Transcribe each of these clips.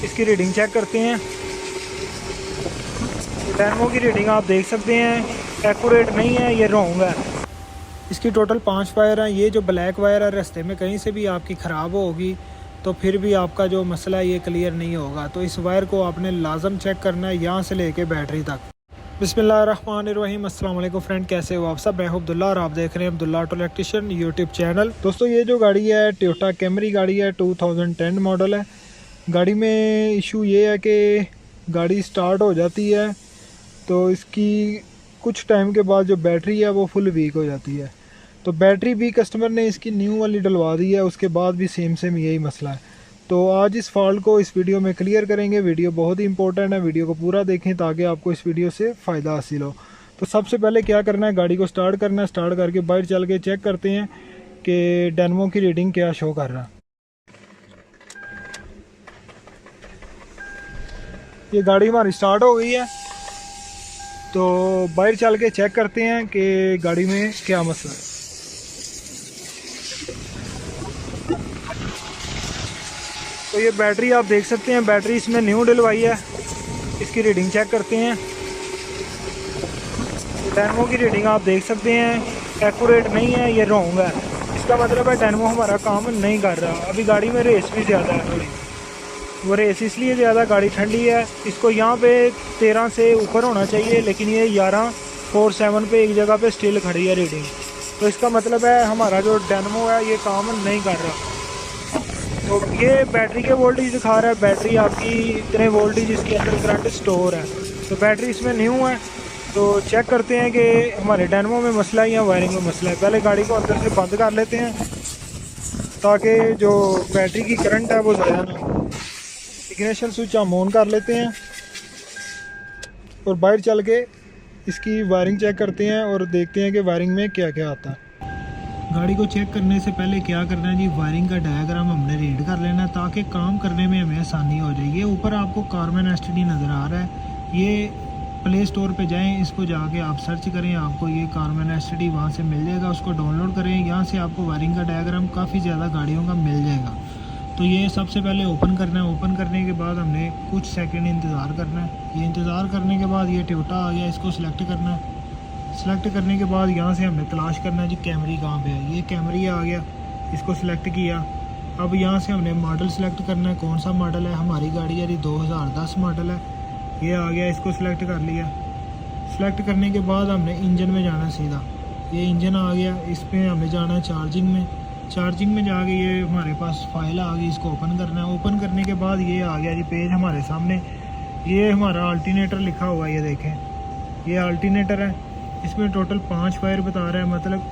इसकी reading check करते हैं। डैनमो की रीडिंग आप देख सकते हैं, एक्यूरेट नहीं है, ये रॉन्ग है। इसकी टोटल 5 वायर हैं। ये जो ब्लैक वायर है रास्ते में कहीं से भी आपकी ख़राब होगी तो फिर भी आपका जो मसला है ये क्लियर नहीं होगा। तो इस वायर को आपने लाजम चेक करना है, यहाँ से लेके बैटरी तक। बिस्मिल्लाहिर्रहमानिर्रहीम। अस्सलाम वालेकुम फ्रेंड, कैसे हो आप सब? मैं हूं अब्दुल्ला और आप देख रहे हैं Abdullah auto electrician YouTube channel. दोस्तों ये जो गाड़ी है टोयोटा कैमरी गाड़ी है, 2010 मॉडल है। गाड़ी में इशू ये है कि गाड़ी स्टार्ट हो जाती है तो इसकी कुछ टाइम के बाद जो बैटरी है वो फुल वीक हो जाती है। तो बैटरी भी कस्टमर ने इसकी न्यू वाली डलवा दी है, उसके बाद भी सेम यही मसला है। तो आज इस फॉल्ट को इस वीडियो में क्लियर करेंगे। वीडियो बहुत ही इंपॉर्टेंट है, वीडियो को पूरा देखें ताकि आपको इस वीडियो से फ़ायदा हासिल हो। तो सबसे पहले क्या करना है, गाड़ी को स्टार्ट करना है। स्टार्ट करके बाहर चल के चेक करते हैं कि डैनमो की रीडिंग क्या शो कर रहा है। ये गाड़ी हमारी स्टार्ट हो गई है, तो बाहर चल के चेक करते हैं कि गाड़ी में क्या मसला है। तो ये बैटरी आप देख सकते हैं, बैटरी इसमें न्यू डलवाई है। इसकी रीडिंग चेक करते हैं। डैनमो की रीडिंग आप देख सकते हैं, एक्यूरेट नहीं है, ये रॉन्ग है। इसका मतलब है डैनमो हमारा काम नहीं कर रहा। अभी गाड़ी में रेस भी ज़्यादा है थोड़ी, वो रेस इसलिए ज़्यादा, गाड़ी ठंडी है। इसको यहाँ पे 13 से ऊपर होना चाहिए, लेकिन ये 11.47 पे एक जगह पे स्टिल खड़ी है रीडिंग। तो इसका मतलब है हमारा जो डैनमो है ये काम नहीं कर रहा। तो ये बैटरी के वोल्टेज दिखा रहा है, बैटरी आपकी इतने वोल्टेज इसके अंदर करंट स्टोर है। तो बैटरी इसमें न्यू है, तो चेक करते हैं कि हमारे डैनमो में मसला है या वायरिंग में मसला है। पहले गाड़ी को अंदर से बंद कर लेते हैं ताकि जो बैटरी की करंट है वो ज़्यादा ना हो। इग्निशन स्विच हम ऑन कर लेते हैं और बाहर चल के इसकी वायरिंग चेक करते हैं और देखते हैं कि वायरिंग में क्या क्या आता है। गाड़ी को चेक करने से पहले क्या करना है जी, वायरिंग का डायग्राम हमने रीड कर लेना है ताकि काम करने में हमें आसानी हो जाए। ये ऊपर आपको कारमैन एसटीडी नज़र आ रहा है, ये प्ले स्टोर पे जाएं, इसको जाके आप सर्च करें, आपको ये कारमैन एसटीडी वहाँ से मिल जाएगा। उसको डाउनलोड करें, यहाँ से आपको वायरिंग का डायग्राम काफ़ी ज़्यादा गाड़ियों का मिल जाएगा। तो ये सबसे पहले ओपन करना है। ओपन करने के बाद हमने कुछ सेकंड इंतज़ार करना है। ये इंतज़ार करने के बाद ये टोयोटा आ गया, इसको सिलेक्ट करना है। सिलेक्ट करने के बाद यहाँ से हमने तलाश करना है जी कैमरी कहाँ पे है। ये कैमरी आ गया, इसको सिलेक्ट किया। अब यहाँ से हमने मॉडल सेलेक्ट करना है, कौन सा मॉडल है। हमारी गाड़ी है 2010 मॉडल है, ये आ गया, इसको सिलेक्ट कर लिया। सिलेक्ट करने के बाद हमने इंजन में जाना सीधा। ये इंजन आ गया, इसमें हमने जाना है चार्जिंग में। चार्जिंग में जाके ये हमारे पास फाइल आ गई, इसको ओपन करना है। ओपन करने के बाद ये आ गया जी पेज हमारे सामने। ये हमारा अल्टरनेटर लिखा हुआ है, ये देखें, ये अल्टरनेटर है। इसमें टोटल 5 वायर बता रहा है, मतलब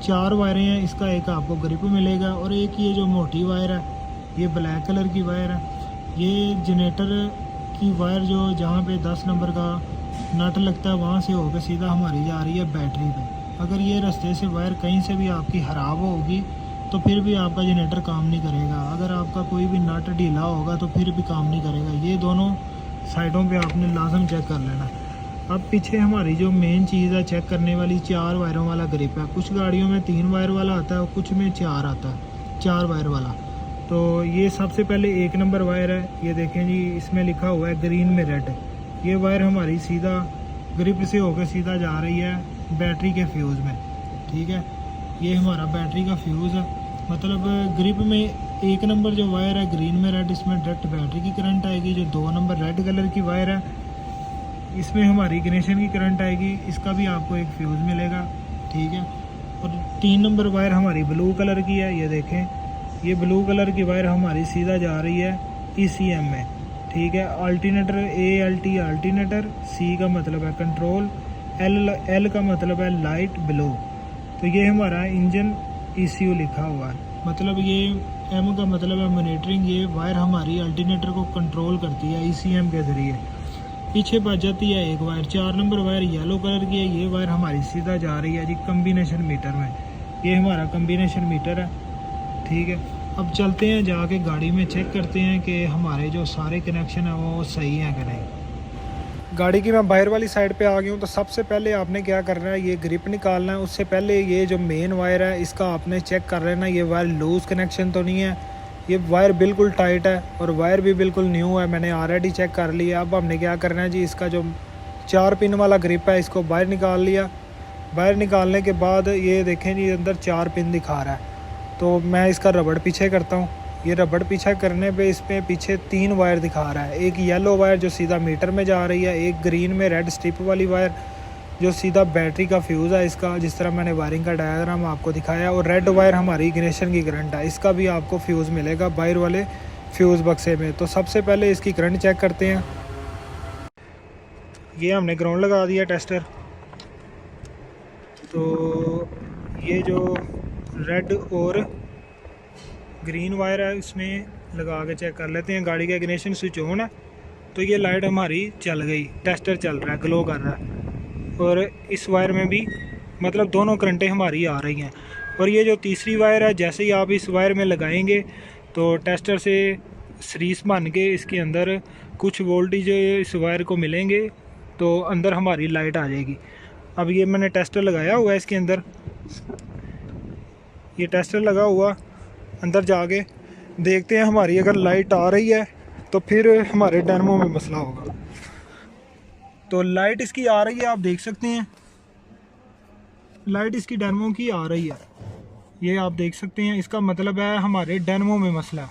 4 वायरें हैं। इसका एक आपको ग्रिप मिलेगा और एक ये जो मोटी वायर है ये ब्लैक कलर की वायर है। ये जनरेटर की वायर जो जहाँ पे 10 नंबर का नट लगता है वहाँ से होकर सीधा हमारी जा रही है बैटरी पे। अगर ये रास्ते से वायर कहीं से भी आपकी ख़राब होगी तो फिर भी आपका जनरेटर काम नहीं करेगा। अगर आपका कोई भी नट ढीला होगा तो फिर भी काम नहीं करेगा। ये दोनों साइडों पे आपने लाजम चेक कर लेना। अब पीछे हमारी जो मेन चीज़ है चेक करने वाली, 4 वायरों वाला ग्रिप है। कुछ गाड़ियों में 3 वायर वाला आता है और कुछ में 4 आता है, 4 वायर वाला। तो ये सबसे पहले 1 नंबर वायर है, ये देखें जी, इसमें लिखा हुआ है ग्रीन में रेड। ये वायर हमारी सीधा ग्रिप से होकर सीधा जा रही है बैटरी के फ्यूज़ में, ठीक है। ये हमारा बैटरी का फ्यूज़ है, मतलब ग्रिप में 1 नंबर जो वायर है ग्रीन में रेड, इसमें डायरेक्ट बैटरी की करंट आएगी। जो 2 नंबर रेड कलर की वायर है इसमें हमारी इग्निशन की करंट आएगी, इसका भी आपको एक फ्यूज़ मिलेगा, ठीक है। और 3 नंबर वायर हमारी ब्लू कलर की है, ये देखें, ये ब्लू कलर की वायर हमारी सीधा जा रही है ECM में, ठीक है। अल्टरनेटर ALT अल्टरनेटर, C का मतलब है कंट्रोल, L का मतलब है लाइट ब्लो। तो ये हमारा इंजन ECU लिखा हुआ है, मतलब ये M का मतलब है मॉनिटरिंग। ये वायर हमारी अल्टरनेटर को कंट्रोल करती है ECM के ज़रिए। पीछे बच जाती है एक wire, 4 number wire yellow colour की है। ये वायर हमारी सीधा जा रही है जी कम्बिनेशन मीटर में। ये हमारा कम्बिनेशन मीटर है, ठीक है। अब चलते हैं जाके गाड़ी में चेक करते हैं कि हमारे जो सारे कनेक्शन है वो सही हैं कि नहीं। गाड़ी की मैं बाहर वाली साइड पे आ गई हूँ। तो सबसे पहले आपने क्या करना है, ये ग्रिप निकालना है। उससे पहले ये जो मेन वायर है इसका आपने चेक कर लेना, ये वायर लूज़ कनेक्शन तो नहीं है। ये वायर बिल्कुल टाइट है और वायर भी बिल्कुल न्यू है, मैंने ऑलरेडी चेक कर लिया। अब हमने क्या करना है जी, इसका जो 4 पिन वाला ग्रिप है इसको बाहर निकाल लिया। बाहर निकालने के बाद ये देखें जी अंदर 4 पिन दिखा रहा है, तो मैं इसका रबड़ पीछे करता हूँ। ये रबड़ पीछा करने पे इस पर पीछे 3 वायर दिखा रहा है। एक येलो वायर जो सीधा मीटर में जा रही है, एक ग्रीन में रेड स्ट्रिप वाली वायर जो सीधा बैटरी का फ्यूज़ है इसका, जिस तरह मैंने वायरिंग का डायग्राम आपको दिखाया, और रेड वायर हमारी इग्निशन की करंट है, इसका भी आपको फ्यूज़ मिलेगा बाहर वाले फ्यूज़ बक्से में। तो सबसे पहले इसकी करंट चेक करते हैं। ये हमने ग्राउंड लगा दिया टेस्टर, तो ये जो रेड और ग्रीन वायर है इसमें लगा के चेक कर लेते हैं। गाड़ी का इग्निशन स्विच ऑन है तो ये लाइट हमारी चल गई, टेस्टर चल रहा है, ग्लो कर रहा है। और इस वायर में भी मतलब दोनों करंटें हमारी आ रही हैं। और ये जो तीसरी वायर है, जैसे ही आप इस वायर में लगाएंगे तो टेस्टर से सीरीज बन के इसके अंदर कुछ वोल्टेज इस वायर को मिलेंगे, तो अंदर हमारी लाइट आ जाएगी। अब ये मैंने टेस्टर लगाया हुआ है इसके अंदर, ये टेस्टर लगा हुआ, अंदर जाके देखते हैं हमारी अगर लाइट आ रही है तो फिर हमारे डायनेमो में मसला होगा। तो लाइट इसकी आ रही है, आप देख सकते हैं लाइट इसकी डायनेमो की आ रही है, ये आप देख सकते हैं। इसका मतलब है हमारे डायनेमो में मसला है।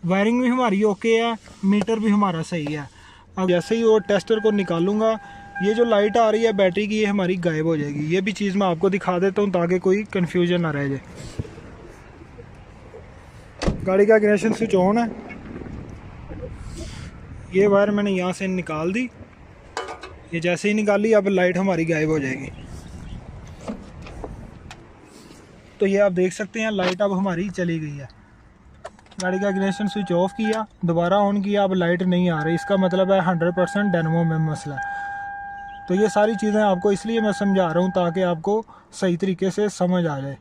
वायरिंग भी हमारी ओके है, मीटर भी हमारा सही है। अब जैसे ही वो टेस्टर को निकालूंगा, ये जो लाइट आ रही है बैटरी की, ये हमारी गायब हो जाएगी। ये भी चीज़ मैं आपको दिखा देता हूँ ताकि कोई कन्फ्यूजन ना रह जाए। गाड़ी का इग्निशन स्विच ऑन है, ये वायर मैंने यहाँ से निकाल दी, ये जैसे ही निकाली अब लाइट हमारी गायब हो जाएगी। तो ये आप देख सकते हैं लाइट अब हमारी चली गई है। गाड़ी का इग्निशन स्विच ऑफ किया, दोबारा ऑन किया, अब लाइट नहीं आ रही, इसका मतलब है 100% डायनेमो में मसला है। तो ये सारी चीज़ें आपको इसलिए मैं समझा रहा हूँ ताकि आपको सही तरीके से समझ आ जाए।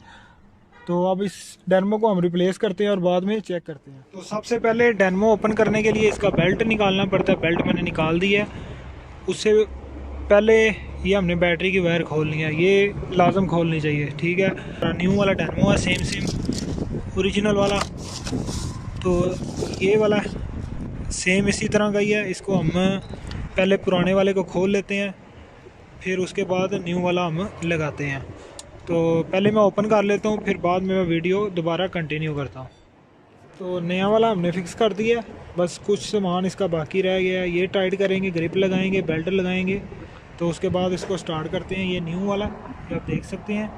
तो अब इस डायनेमो को हम रिप्लेस करते हैं और बाद में चेक करते हैं। तो सबसे पहले डायनेमो ओपन करने के लिए इसका बेल्ट निकालना पड़ता है। बेल्ट मैंने निकाल दी है। उससे पहले ये हमने बैटरी की वायर खोलनी है, ये लाजम खोलनी चाहिए, ठीक है। न्यू वाला डायनेमो है, सेम ओरिजिनल वाला, तो ये वाला सेम इसी तरह का ही है। इसको हम पहले पुराने वाले को खोल लेते हैं, फिर उसके बाद न्यू वाला हम लगाते हैं। तो पहले मैं ओपन कर लेता हूँ, फिर बाद में मैं वीडियो दोबारा कंटिन्यू करता हूँ। तो नया वाला हमने फ़िक्स कर दिया, बस कुछ सामान इसका बाकी रह गया है। ये टाइट करेंगे, ग्रिप लगाएंगे, बेल्ट लगाएंगे, तो उसके बाद इसको स्टार्ट करते हैं। ये न्यू वाला ये आप देख सकते हैं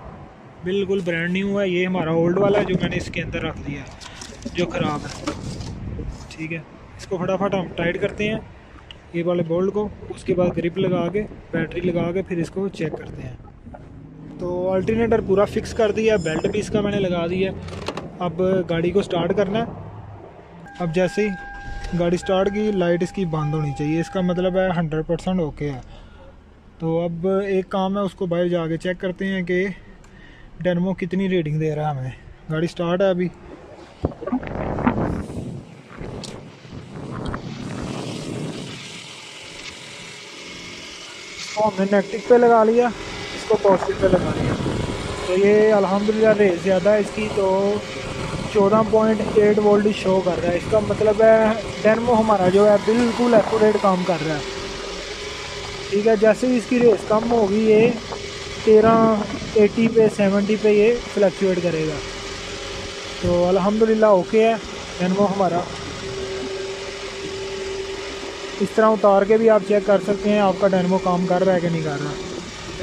बिल्कुल ब्रांड न्यू है। ये हमारा ओल्ड वाला है जो मैंने इसके अंदर रख दिया है, जो ख़राब है, ठीक है। इसको फटाफट हम टाइट करते हैं ये वाले बोल्ट को, उसके बाद ग्रिप लगा के बैटरी लगा के फिर इसको चेक करते हैं। तो अल्टरनेटर पूरा फिक्स कर दिया, बेल्ट भी इसका मैंने लगा दिया। अब गाड़ी को स्टार्ट करना है। अब जैसे ही गाड़ी स्टार्ट की, लाइट इसकी बंद होनी चाहिए, इसका मतलब है 100% ओके है। तो अब एक काम है, उसको बाहर जाके चेक करते हैं कि डायनेमो कितनी रीडिंग दे रहा है हमें। गाड़ी स्टार्ट है अभी, इसको हमने नेगेटिव पे लगा लिया, इसको पॉजिटिव पे लगा लिया। तो ये अल्हम्दुलिल्लाह रेस ज़्यादा है इसकी, तो 14.8 वोल्ट शो कर रहा है। इसका मतलब है डायनेमो हमारा जो है बिल्कुल एक्यूरेट काम कर रहा है, ठीक है। जैसे ही इसकी रेस कम होगी, ये 1380 पे 70 पे ये फ्लक्चुएट करेगा। तो अल्हम्दुलिल्लाह ओके है डायनेमो हमारा। इस तरह उतार के भी आप चेक कर सकते हैं आपका डायनेमो काम कर रहा है कि नहीं कर रहा।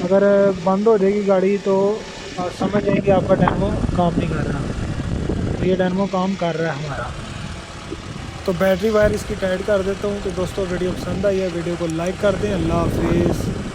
अगर बंद हो जाएगी गाड़ी तो आप समझ जाएंगे आपका डायनेमो काम नहीं कर रहा। तो ये डायनेमो काम कर रहा है हमारा। तो बैटरी वायर इसकी टाइट कर देता हूँ। तो दोस्तों वीडियो पसंद आई है, वीडियो को लाइक कर दें। अल्लाह हाफिज़।